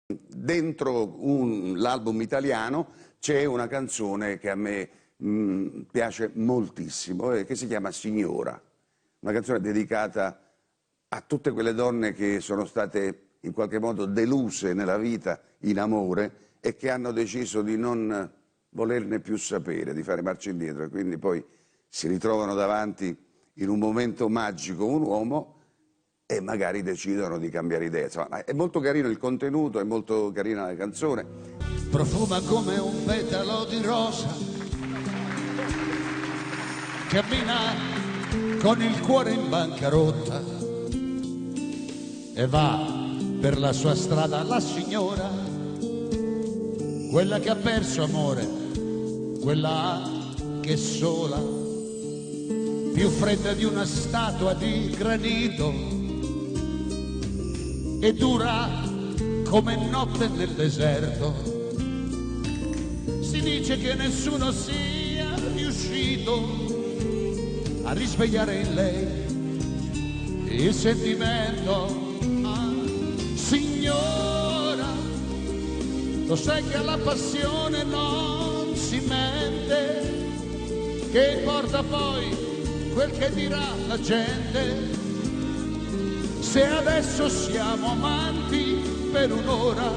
Dentro l'album italiano c'è una canzone che a me piace moltissimo e che si chiama Signora, una canzone dedicata a tutte quelle donne che sono state in qualche modo deluse nella vita in amore e che hanno deciso di non volerne più sapere, di fare marcia indietro, e quindi poi si ritrovano davanti in un momento magico un uomo e magari decidono di cambiare idea. Insomma, è molto carino il contenuto, è molto carina la canzone. Profuma come un petalo di rosa, cammina con il cuore in bancarotta e va per la sua strada la signora, quella che ha perso amore, quella che è sola, più fredda di una statua di granito e dura come notte nel deserto. Si dice che nessuno sia riuscito a risvegliare in lei il sentimento. Signora, lo sai che alla passione non si mente, che importa poi quel che dirà la gente, se adesso siamo amanti per un'ora.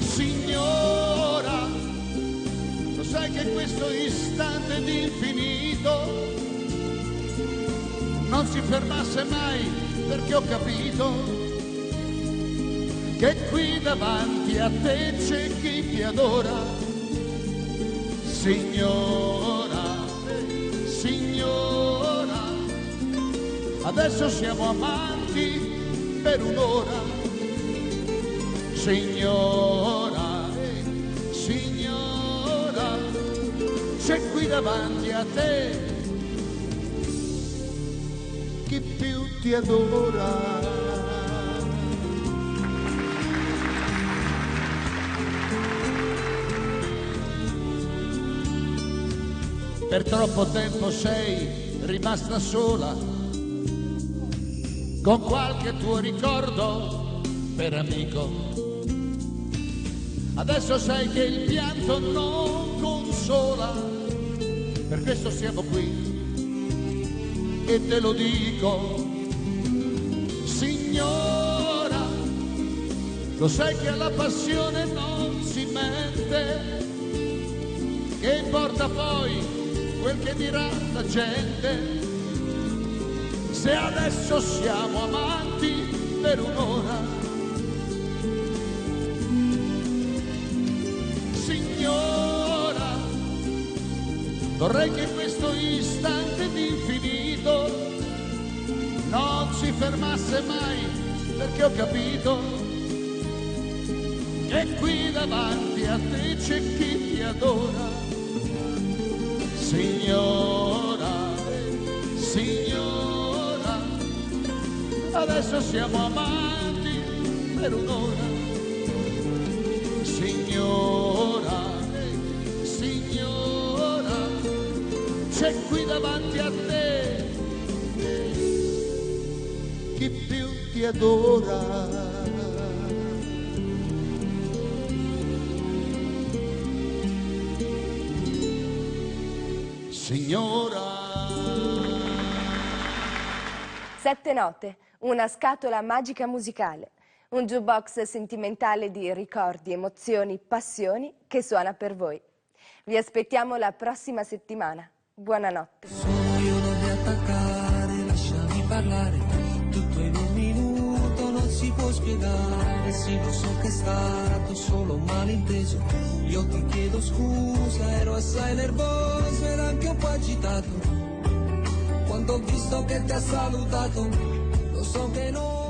Signora, lo sai che questo istante di infinito non si fermasse mai, perché ho capito che qui davanti a te c'è chi ti adora. Signora, signora, adesso siamo amanti per un'ora. Signora, signora, c'è qui davanti a te chi più ti adora. Per troppo tempo sei rimasta sola, con qualche tuo ricordo per amico. Adesso sai che il pianto non consola, per questo siamo qui e te lo dico. Signora, lo sai che alla passione non si mente, che importa poi quel che dirà la gente, se adesso siamo amanti per un'ora. Signora, vorrei che questo istante di infinito non si fermasse mai, perché ho capito che qui davanti a te c'è chi ti adora. Signora, signora, adesso siamo amanti per un'ora. Signora, signora, c'è qui davanti a te chi più ti adora. Signora. Sette note, una scatola magica musicale, un jukebox sentimentale di ricordi, emozioni, passioni che suona per voi. Vi aspettiamo la prossima settimana. Buonanotte. Sono io, non mi attaccare, lasciami parlare, tutto in un minuto non si può spiegare. Sì, lo so che è stato solo un malinteso, io ti chiedo scusa, ero assai nervoso ed anche un po' agitato quando ho visto che ti ha salutato. Lo so che non